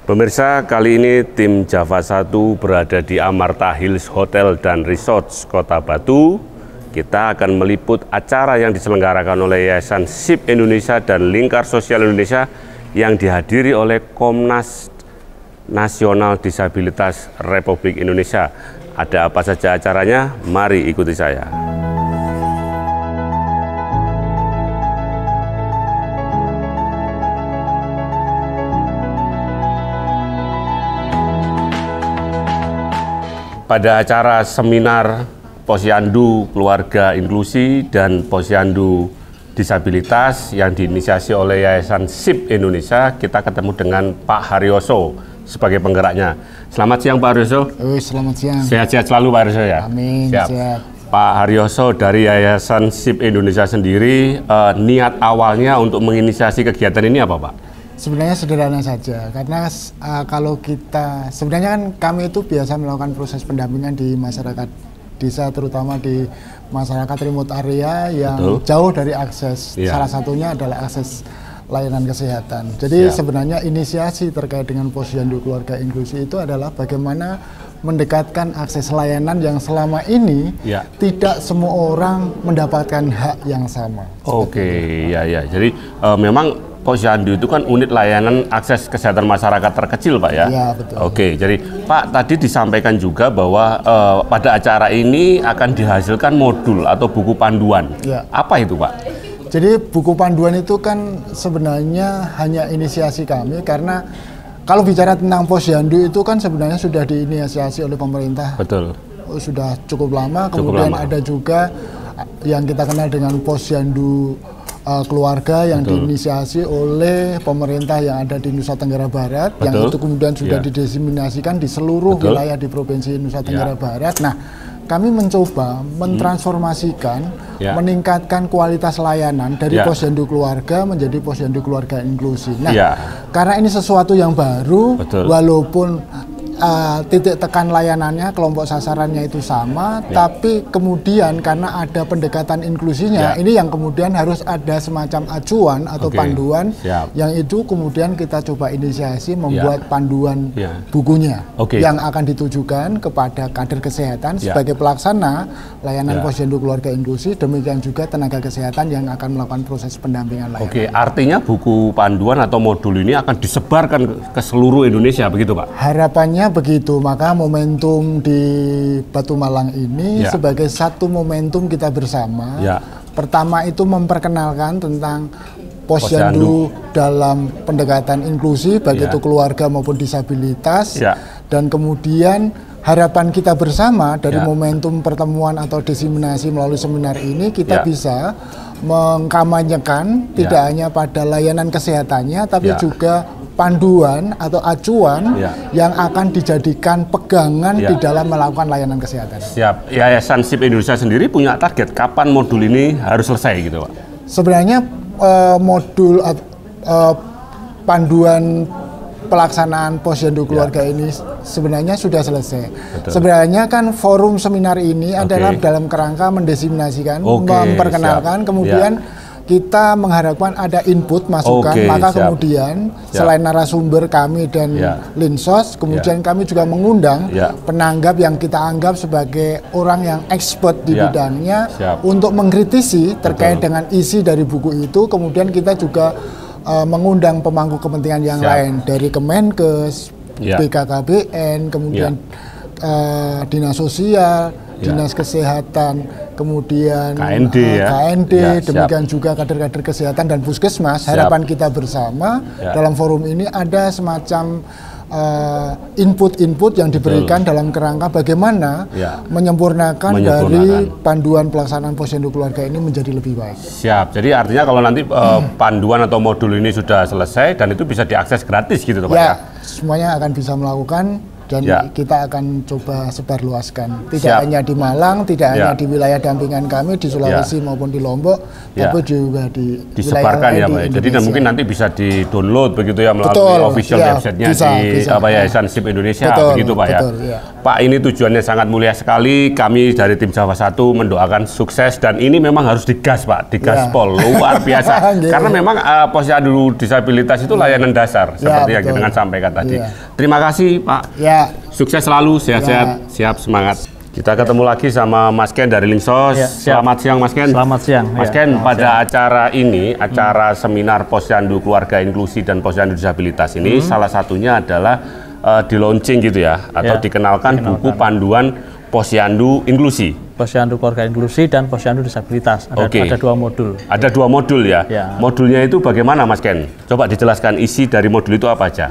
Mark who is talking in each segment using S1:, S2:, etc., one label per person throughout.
S1: Pemirsa, kali ini tim Java 1 berada di Amarta Hills Hotel dan Resorts Kota Batu. Kita akan meliput acara yang diselenggarakan oleh Yayasan SIP Indonesia dan Lingkar Sosial Indonesia yang dihadiri oleh Komnas Nasional Disabilitas Republik Indonesia. Ada apa saja acaranya? Mari ikuti saya. Pada acara seminar Posyandu Keluarga Inklusi dan Posyandu Disabilitas yang diinisiasi oleh Yayasan SIP Indonesia, kita ketemu dengan Pak Haryoso sebagai penggeraknya. Selamat siang Pak Haryoso.
S2: Selamat siang.
S1: Sehat-sehat selalu Pak Haryoso ya?
S2: Amin,
S1: siap.
S2: Sehat.
S1: Pak Haryoso, dari Yayasan SIP Indonesia sendiri, niat awalnya untuk menginisiasi kegiatan ini apa Pak?
S2: Sebenarnya sederhana saja, karena kalau kita, sebenarnya kan kami itu biasa melakukan proses pendampingan di masyarakat desa, terutama di masyarakat remote area yang jauh dari akses. Salah satunya adalah akses layanan kesehatan. Jadi sebenarnya inisiasi terkait dengan Posyandu Keluarga Inklusi itu adalah bagaimana mendekatkan akses layanan yang selama ini tidak semua orang mendapatkan hak yang sama.
S1: Oke, ya. Jadi memang Posyandu itu kan unit layanan akses kesehatan masyarakat terkecil, Pak ya?
S2: Iya, betul.
S1: Oke, jadi Pak tadi disampaikan juga bahwa pada acara ini akan dihasilkan modul atau buku panduan.
S2: Ya.
S1: Apa itu, Pak?
S2: Jadi buku panduan itu kan sebenarnya hanya inisiasi kami, karena kalau bicara tentang Posyandu itu kan sebenarnya sudah diinisiasi oleh pemerintah.
S1: Betul.
S2: Sudah cukup lama, kemudian ada juga yang kita kenal dengan Posyandu Keluarga yang diinisiasi oleh pemerintah yang ada di Nusa Tenggara Barat, yang itu kemudian sudah didiseminasikan di seluruh wilayah di Provinsi Nusa Tenggara Barat. Nah, kami mencoba mentransformasikan, meningkatkan kualitas layanan dari Posyandu Keluarga menjadi Posyandu Keluarga Inklusi. Nah, karena ini sesuatu yang baru, walaupun titik tekan layanannya, kelompok sasarannya itu sama, tapi kemudian karena ada pendekatan inklusinya, ini yang kemudian harus ada semacam acuan atau panduan, yang itu kemudian kita coba inisiasi membuat panduan bukunya, yang akan ditujukan kepada kader kesehatan sebagai pelaksana layanan Posyandu Keluarga Inklusi, demikian juga tenaga kesehatan yang akan melakukan proses pendampingan layanan.
S1: Oke, artinya buku panduan atau modul ini akan disebarkan ke seluruh Indonesia, begitu Pak?
S2: Harapannya begitu, maka momentum di Batu Malang ini sebagai satu momentum kita bersama. Pertama itu memperkenalkan tentang Posyandu dalam pendekatan inklusi, baik itu keluarga maupun disabilitas, dan kemudian harapan kita bersama dari momentum pertemuan atau diseminasi melalui seminar ini, kita bisa mengkampanyekan tidak hanya pada layanan kesehatannya, tapi juga panduan atau acuan yang akan dijadikan pegangan di dalam melakukan layanan kesehatan.
S1: Siap. Yayasan SIP Indonesia sendiri punya target kapan modul ini harus selesai gitu Pak?
S2: Sebenarnya modul panduan pelaksanaan Posyandu Keluarga ini sebenarnya sudah selesai. Sebenarnya kan forum seminar ini adalah dalam kerangka mendiseminasikan, memperkenalkan, kemudian kita mengharapkan ada input, masukan, maka kemudian selain narasumber kami dan Linsos, kemudian kami juga mengundang penanggap yang kita anggap sebagai orang yang expert di bidangnya untuk mengkritisi terkait dengan isi dari buku itu. Kemudian kita juga mengundang pemangku kepentingan yang lain dari Kemenkes, BKKBN, kemudian Dinas Sosial, Dinas Kesehatan, kemudian KND, demikian juga kader-kader kesehatan dan puskesmas. Harapan kita bersama dalam forum ini ada semacam input-input yang diberikan dalam kerangka bagaimana menyempurnakan dari panduan pelaksanaan Posyandu Keluarga ini menjadi lebih baik.
S1: Siap. Jadi artinya kalau nanti panduan atau modul ini sudah selesai dan itu bisa diakses gratis gitu Pak ya?
S2: Semuanya akan bisa melakukan dan kita akan coba sebarluaskan. Tidak hanya di Malang, tidak hanya di wilayah dampingan kami di Sulawesi maupun di Lombok, tapi juga di
S1: disebarkan ya Pak. Jadi mungkin nanti bisa di-download begitu ya melalui official website-nya di Yayasan SIP Indonesia, begitu Pak ya. Pak, ini tujuannya sangat mulia sekali. Kami dari tim Java 1 mendoakan sukses, dan ini memang harus digas Pak, digaspol luar biasa. Karena memang posyandu disabilitas itu layanan dasar seperti yang dengan sampaikan tadi. Terima kasih Pak. Sukses selalu, sehat-sehat, siap, semangat. Kita ketemu lagi sama Mas Ken dari Linsos. Selamat siang Mas Ken.
S3: Selamat siang.
S1: Mas Ken, pada acara ini, acara seminar posyandu keluarga inklusi dan posyandu disabilitas ini, salah satunya adalah di launching gitu ya, atau dikenalkan buku panduan posyandu inklusi.
S3: Posyandu keluarga inklusi dan posyandu disabilitas. Ada 2 modul. Ada 2
S1: modul ya? Modulnya itu bagaimana Mas Ken? Coba dijelaskan isi dari modul itu apa aja?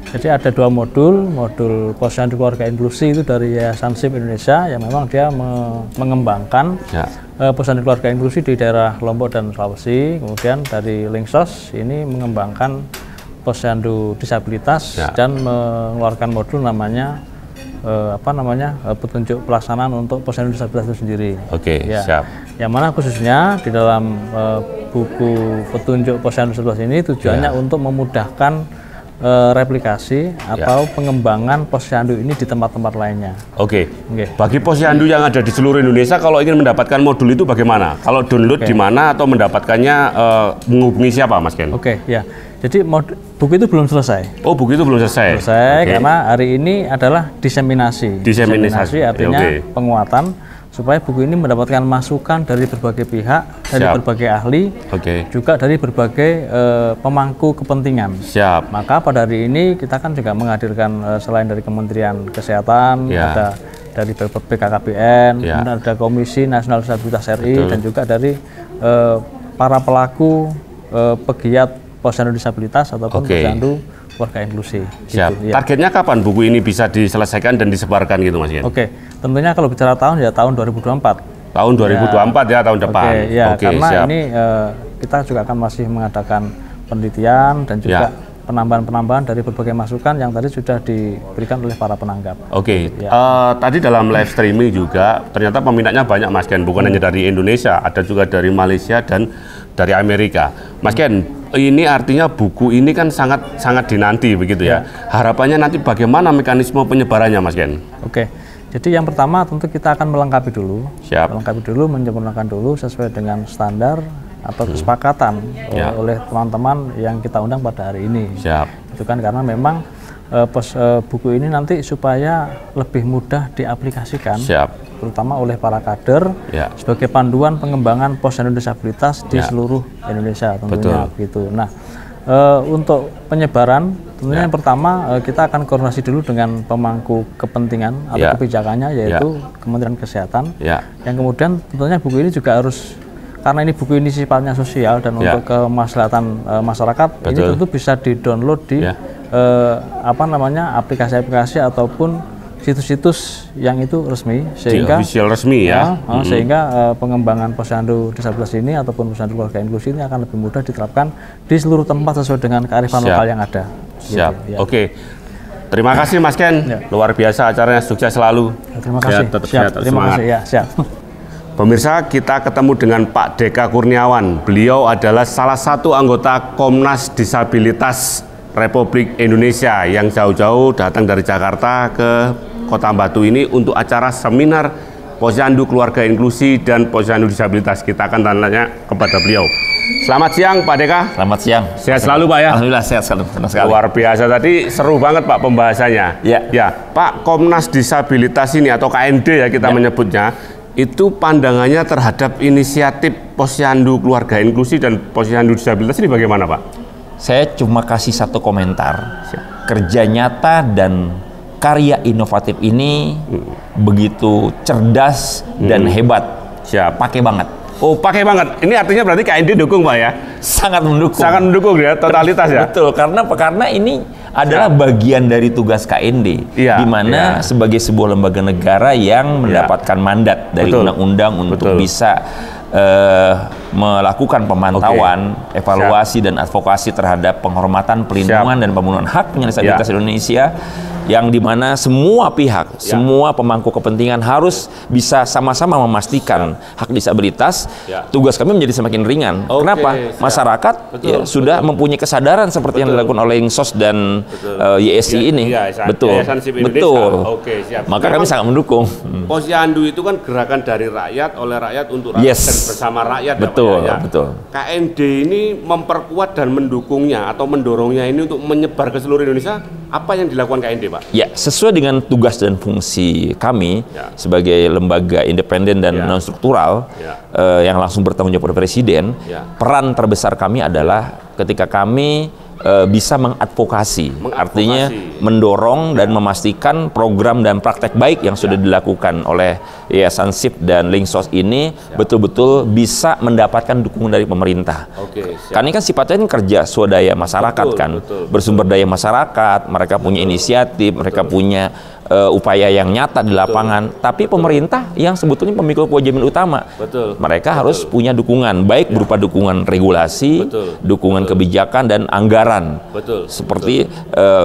S3: Jadi ada 2 modul. Modul posyandu keluarga inklusi itu dari Yayasan SIP Indonesia yang memang dia mengembangkan posyandu keluarga inklusi di daerah Lombok dan Sulawesi. Kemudian dari Linsos ini mengembangkan posyandu disabilitas dan mengeluarkan modul namanya petunjuk pelaksanaan untuk posyandu disabilitas itu sendiri.
S1: Siap.
S3: Yang mana khususnya di dalam buku petunjuk posyandu disabilitas ini tujuannya untuk memudahkan replikasi atau pengembangan posyandu ini di tempat-tempat lainnya.
S1: Bagi posyandu yang ada di seluruh Indonesia, kalau ingin mendapatkan modul itu bagaimana? Kalau download di mana atau mendapatkannya menghubungi siapa Mas Ken?
S3: Jadi buku itu belum selesai.
S1: Buku itu belum selesai?
S3: Karena hari ini adalah diseminasi. Diseminasi artinya penguatan supaya buku ini mendapatkan masukan dari berbagai pihak, dari berbagai ahli, juga dari berbagai pemangku kepentingan. Maka pada hari ini kita kan juga menghadirkan selain dari Kementerian Kesehatan, ada dari BKKBN, ada Komisi Nasional Disabilitas RI, dan juga dari para pelaku pegiat posyandu disabilitas ataupun posyandu keluarga inklusi.
S1: Targetnya kapan buku ini bisa diselesaikan dan disebarkan gitu Mas Ken?
S3: Tentunya kalau bicara tahun ya tahun 2024.
S1: Tahun 2024 ya, tahun depan.
S3: Karena ini kita juga akan masih mengadakan penelitian dan juga penambahan-penambahan dari berbagai masukan yang tadi sudah diberikan oleh para penanggap.
S1: Tadi dalam live streaming juga ternyata peminatnya banyak Mas Ken, bukan hanya dari Indonesia, ada juga dari Malaysia dan dari Amerika. Mas Ken, ini artinya buku ini kan sangat dinanti begitu ya. Harapannya nanti bagaimana mekanisme penyebarannya Mas Ken?
S3: Jadi yang pertama tentu kita akan melengkapi dulu, menyempurnakan dulu sesuai dengan standar atau kesepakatan oleh teman-teman yang kita undang pada hari ini. Itu kan karena memang buku ini nanti supaya lebih mudah diaplikasikan, terutama oleh para kader sebagai panduan pengembangan posyandu disabilitas di seluruh Indonesia tentunya. Nah, untuk penyebaran tentunya yang pertama kita akan koordinasi dulu dengan pemangku kepentingan atau kebijakannya, yaitu Kementerian Kesehatan. Yang kemudian tentunya buku ini juga harus, karena ini buku ini sifatnya sosial dan untuk kemaslahatan masyarakat, ini tentu bisa di-download di aplikasi-aplikasi ataupun situs-situs yang itu resmi, sehingga
S1: official resmi
S3: sehingga pengembangan posyandu disabilitas ini ataupun posyandu keluarga inklusi ini akan lebih mudah diterapkan di seluruh tempat sesuai dengan kearifan lokal yang ada.
S1: Terima kasih Mas Ken, luar biasa acaranya, sukses selalu.
S3: Terima kasih. Terima kasih.
S1: Pemirsa, kita ketemu dengan Pak Deka Kurniawan. Beliau adalah salah satu anggota Komnas Disabilitas Republik Indonesia yang jauh-jauh datang dari Jakarta ke Kota Batu ini untuk acara seminar posyandu keluarga inklusi dan posyandu disabilitas. Kita akan tanya kepada beliau. Selamat siang Pak Deka.
S4: Selamat siang.
S1: Sehat selalu Pak ya?
S4: Alhamdulillah sehat sekali.
S1: Luar biasa, tadi seru banget Pak pembahasannya. Pak, Komnas Disabilitas ini atau KND ya kita menyebutnya, itu pandangannya terhadap inisiatif posyandu keluarga inklusi dan posyandu disabilitas ini bagaimana Pak?
S4: Saya cuma kasih satu komentar. Kerja nyata dan karya inovatif ini begitu cerdas dan hebat. Pakai banget.
S1: Pakai banget. Ini artinya berarti KND dukung Pak ya?
S4: Sangat mendukung.
S1: Sangat mendukung ya, totalitas ya?
S4: Betul, karena ini adalah bagian dari tugas KND, di mana sebagai sebuah lembaga negara yang mendapatkan mandat dari undang-undang untuk bisa melakukan pemantauan, evaluasi dan advokasi terhadap penghormatan, pelindungan dan pemenuhan hak penyandang disabilitas Indonesia, yang dimana semua pihak, semua pemangku kepentingan harus bisa sama-sama memastikan hak disabilitas. Tugas kami menjadi semakin ringan. Kenapa? Masyarakat sudah mempunyai kesadaran seperti yang dilakukan oleh Lingsos dan YSI ini. Betul. Maka kami sangat mendukung.
S1: Posyandu itu kan gerakan dari rakyat, oleh rakyat, untuk rakyat, dan bersama rakyat.
S4: Betul.
S1: KND ini memperkuat dan mendukungnya atau mendorongnya ini untuk menyebar ke seluruh Indonesia. Apa yang dilakukan KND, Pak?
S4: Ya, sesuai dengan tugas dan fungsi kami sebagai lembaga independen dan non-struktural yang langsung bertanggung jawab pada Presiden, peran terbesar kami adalah ketika kami bisa mengadvokasi, artinya mendorong dan memastikan program dan praktek baik yang sudah dilakukan oleh Yayasan SIP dan Lingsos ini betul-betul bisa mendapatkan dukungan dari pemerintah. Karena ini kan sifatnya kan kerja swadaya masyarakat, bersumber daya masyarakat, mereka punya inisiatif, mereka punya upaya yang nyata di lapangan, tapi pemerintah yang sebetulnya pemikul kewajiban utama, mereka harus punya dukungan, baik berupa dukungan regulasi, dukungan kebijakan dan anggaran, seperti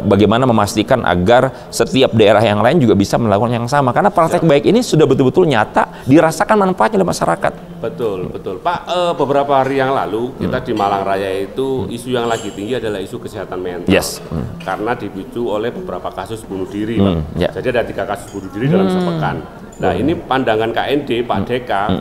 S4: bagaimana memastikan agar setiap daerah yang lain juga bisa melakukan yang sama, karena praktek baik ini sudah betul-betul nyata dirasakan manfaatnya oleh masyarakat.
S1: Betul. Pak, beberapa hari yang lalu kita di Malang Raya itu isu yang lagi tinggi adalah isu kesehatan mental, karena dipicu oleh beberapa kasus bunuh diri, Pak. Jadi ada 3 kasus bunuh diri dalam sepekan. Nah, ini pandangan KND, Pak Deka,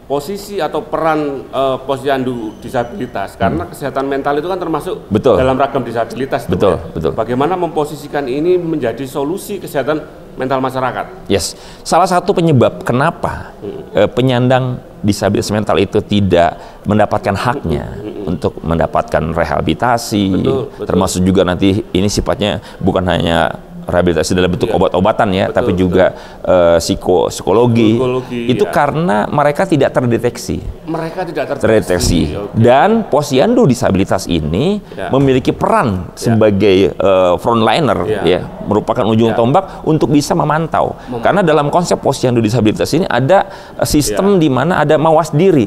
S1: posisi atau peran posyandu disabilitas, karena kesehatan mental itu kan termasuk dalam ragam disabilitas. Betul. Bagaimana memposisikan ini menjadi solusi kesehatan mental masyarakat?
S4: Salah satu penyebab kenapa penyandang disabilitas mental itu tidak mendapatkan haknya untuk mendapatkan rehabilitasi, termasuk juga nanti ini sifatnya bukan hanya rehabilitasi dalam bentuk obat-obatan tapi juga psikologi. Itu karena mereka tidak terdeteksi. Dan posyandu disabilitas ini memiliki peran sebagai frontliner, merupakan ujung tombak untuk bisa memantau. Karena dalam konsep posyandu disabilitas ini ada sistem di mana ada mawas diri.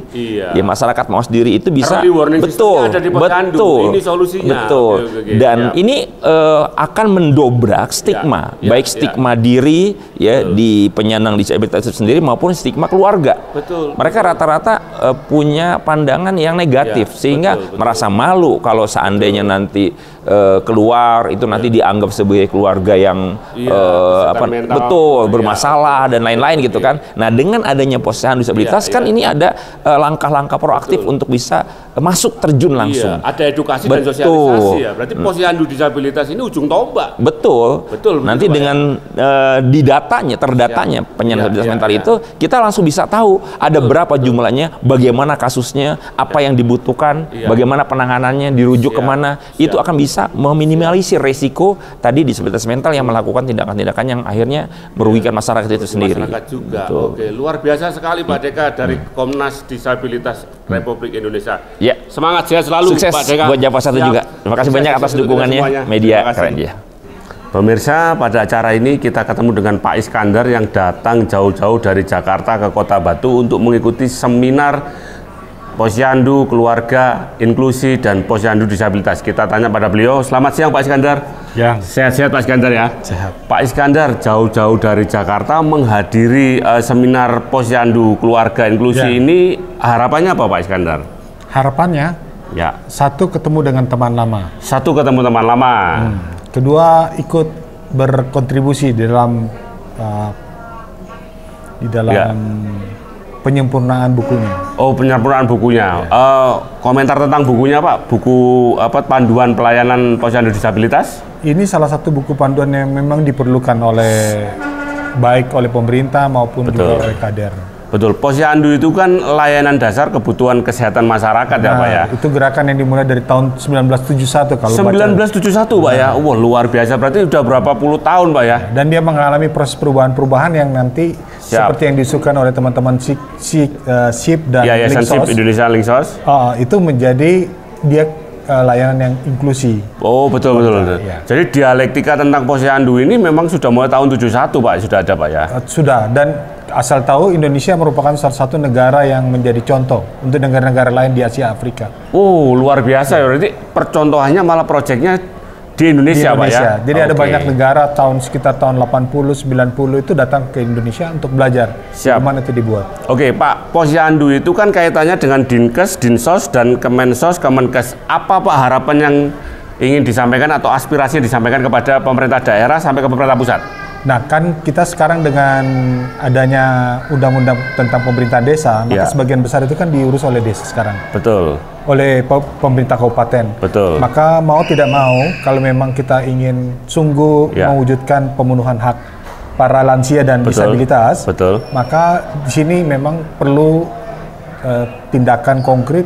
S4: Masyarakat mawas diri itu bisa betul.
S1: Ini solusinya.
S4: Dan ini akan mendobrak stigma, baik stigma diri di penyandang disabilitas itu sendiri maupun stigma keluarga. Mereka rata-rata punya pandangan yang negatif, sehingga merasa malu kalau seandainya nanti keluar itu nanti dianggap sebagai keluarga yang bermasalah dan lain-lain gitu kan. Nah, dengan adanya posyandu disabilitas kan ini ada langkah-langkah proaktif untuk bisa masuk terjun langsung.
S1: Ada edukasi dan sosialisasi ya. Berarti posyandu disabilitas ini ujung tombak.
S4: Nanti dengan terdatanya penyandang disabilitas mental itu, kita langsung bisa tahu ada berapa jumlahnya, bagaimana kasusnya, apa yang dibutuhkan, bagaimana penanganannya, dirujuk kemana. Itu akan bisa meminimalisir resiko tadi disabilitas mental yang melakukan tindakan-tindakan yang akhirnya merugikan masyarakat itu sendiri.
S1: Luar biasa sekali Pak Deka dari Komnas Disabilitas Republik Indonesia. Semangat sehat selalu.
S4: Sukses
S1: Pak Deka.
S4: buat Jawa Satu juga. Terima kasih banyak atas dukungannya. Media keren ya.
S1: Pemirsa, pada acara ini kita ketemu dengan Pak Iskandar yang datang jauh-jauh dari Jakarta ke Kota Batu untuk mengikuti seminar posyandu, keluarga, inklusi, dan posyandu disabilitas. Kita tanya pada beliau. Selamat siang Pak Iskandar. Sehat-sehat Pak Iskandar ya.
S5: Sehat.
S1: Pak Iskandar jauh-jauh dari Jakarta menghadiri seminar posyandu, keluarga, inklusi ini, harapannya apa Pak Iskandar?
S5: Harapannya, satu, ketemu dengan teman lama. Kedua, ikut berkontribusi di dalam penyempurnaan bukunya.
S1: Penyempurnaan bukunya. Komentar tentang bukunya Pak, buku panduan pelayanan posyandu disabilitas?
S5: Ini salah satu buku panduan yang memang diperlukan baik oleh pemerintah maupun juga oleh kader.
S1: Posyandu itu kan layanan dasar kebutuhan kesehatan masyarakat ya Pak ya.
S5: Itu gerakan yang dimulai dari tahun 1971 kalau
S1: 1971 Pak ya. Wah, luar biasa, berarti udah berapa puluh tahun Pak ya.
S5: Dan dia mengalami proses perubahan-perubahan yang nanti seperti yang disukai oleh teman-teman SIP dan
S1: Yayasan
S5: Lingsos.
S1: SIP Indonesia Lingsos.
S5: Itu menjadi dia layanan yang inklusi.
S1: Oh, betul. Ya. Jadi dialektika tentang posyandu ini memang sudah mulai tahun 71 Pak, sudah ada Pak ya?
S5: Sudah, dan asal tahu Indonesia merupakan salah satu negara yang menjadi contoh untuk negara-negara lain di Asia Afrika.
S1: Oh, luar biasa ya. Berarti percontohannya malah proyeknya di Indonesia, Pak ya?
S5: Jadi ada banyak negara sekitar tahun 80-90 itu datang ke Indonesia untuk belajar bagaimana itu dibuat.
S1: Oke, Pak, posyandu itu kan kaitannya dengan Dinkes, Dinsos, dan Kemensos, Kemenkes. Apa Pak harapan yang ingin disampaikan atau aspirasi yang disampaikan kepada pemerintah daerah sampai ke pemerintah pusat?
S5: Nah, kan kita sekarang dengan adanya undang-undang tentang pemerintahan desa, maka sebagian besar itu kan diurus oleh desa sekarang.
S1: Betul.
S5: Oleh pemerintah kabupaten.
S1: Betul.
S5: Maka mau tidak mau, kalau memang kita ingin sungguh mewujudkan pemenuhan hak para lansia dan disabilitas, maka di sini memang perlu tindakan konkret,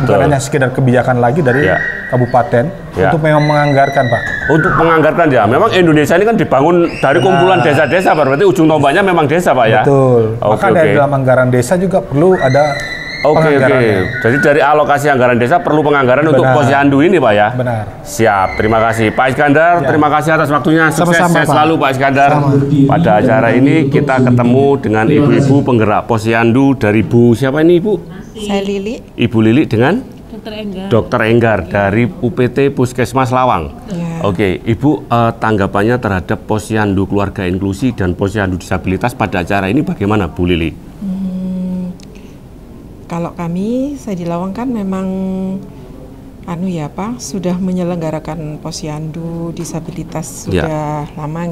S5: bukan hanya sekedar kebijakan lagi dari kabupaten untuk memang menganggarkan, Pak.
S1: Untuk menganggarkan ya, memang Indonesia ini kan dibangun dari kumpulan desa-desa, berarti ujung tombaknya memang desa, Pak ya?
S5: Betul. Maka dari dalam anggaran desa juga perlu ada penganggarannya.
S1: Jadi dari alokasi anggaran desa perlu penganggaran untuk posyandu ini, Pak ya?
S5: Benar.
S1: Siap, terima kasih. Pak Iskandar, terima kasih atas waktunya. Sukses selalu Pak Iskandar. Pada acara ini kita ketemu dengan ibu-ibu penggerak posyandu dari Bu siapa ini, Ibu?
S6: Saya Lili.
S1: Ibu Lili dengan?
S6: Dokter
S1: Enggar dari UPT Puskesmas Lawang. Oke, Ibu, tanggapannya terhadap posyandu keluarga inklusi dan posyandu disabilitas pada acara ini bagaimana, Bu Lili?
S6: Kalau kami, saya di Lawang kan memang sudah menyelenggarakan posyandu disabilitas sudah lama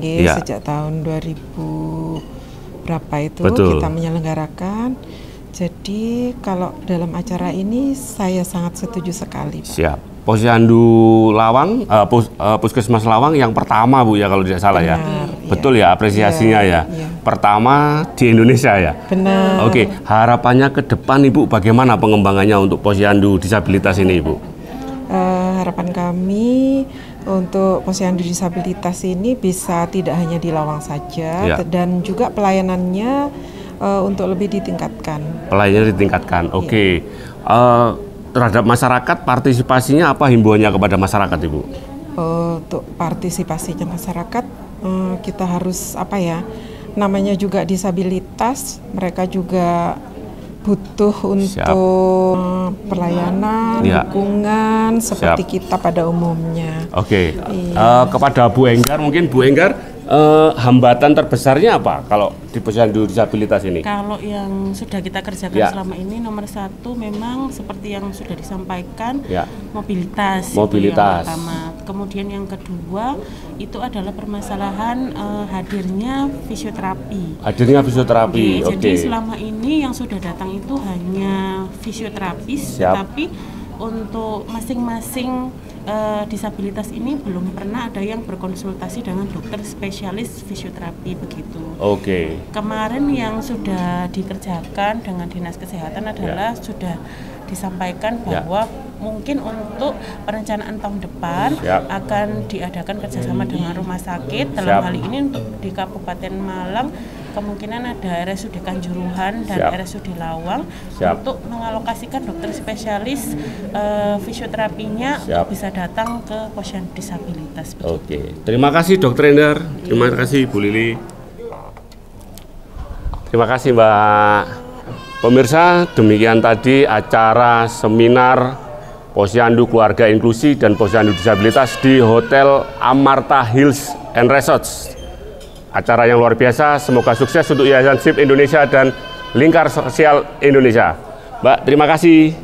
S6: sejak tahun 2000 berapa itu kita menyelenggarakan. Jadi kalau dalam acara ini saya sangat setuju sekali, Pak.
S1: Siap. Posyandu Lawang, Puskesmas Lawang yang pertama, Bu ya, kalau tidak salah. Benar, ya. Betul ya, apresiasinya ya. Pertama di Indonesia ya.
S6: Benar.
S1: Oke, harapannya ke depan Ibu bagaimana pengembangannya untuk posyandu disabilitas ini, Ibu?
S6: Harapan kami untuk posyandu disabilitas ini bisa tidak hanya di Lawang saja, dan juga pelayanannya untuk lebih ditingkatkan.
S1: Pelayanannya ditingkatkan, oke. Terhadap masyarakat, partisipasinya apa himbauannya kepada masyarakat, Ibu?
S6: Untuk partisipasinya masyarakat, kita harus namanya juga disabilitas, mereka juga butuh untuk pelayanan, dukungan seperti kita pada umumnya.
S1: Oke. Kepada Bu Enggar, mungkin Bu Enggar, hambatan terbesarnya apa kalau di posyandu disabilitas ini?
S7: Kalau yang sudah kita kerjakan selama ini, nomor satu memang seperti yang sudah disampaikan, mobilitas. Yang pertama. Kemudian yang kedua itu adalah permasalahan hadirnya fisioterapi. Jadi selama ini yang sudah datang itu hanya fisioterapis, tapi untuk masing-masing disabilitas ini belum pernah ada yang berkonsultasi dengan dokter spesialis fisioterapi begitu. Kemarin yang sudah dikerjakan dengan Dinas Kesehatan adalah sudah disampaikan bahwa mungkin untuk perencanaan tahun depan akan diadakan kerjasama dengan rumah sakit. Dalam hal ini di Kabupaten Malang kemungkinan ada RSUD Kanjuruhan dan RSUD Lawang untuk mengalokasikan dokter spesialis fisioterapinya bisa datang ke posyandu disabilitas.
S1: Terima kasih Dokter Enggar, terima kasih Bu Lili, terima kasih Mbak. Pemirsa, demikian tadi acara seminar posyandu keluarga inklusi dan posyandu disabilitas di Hotel Amarta Hills and Resorts. Acara yang luar biasa, semoga sukses untuk Yayasan SIP Indonesia dan Lingkar Sosial Indonesia. Mbak, terima kasih.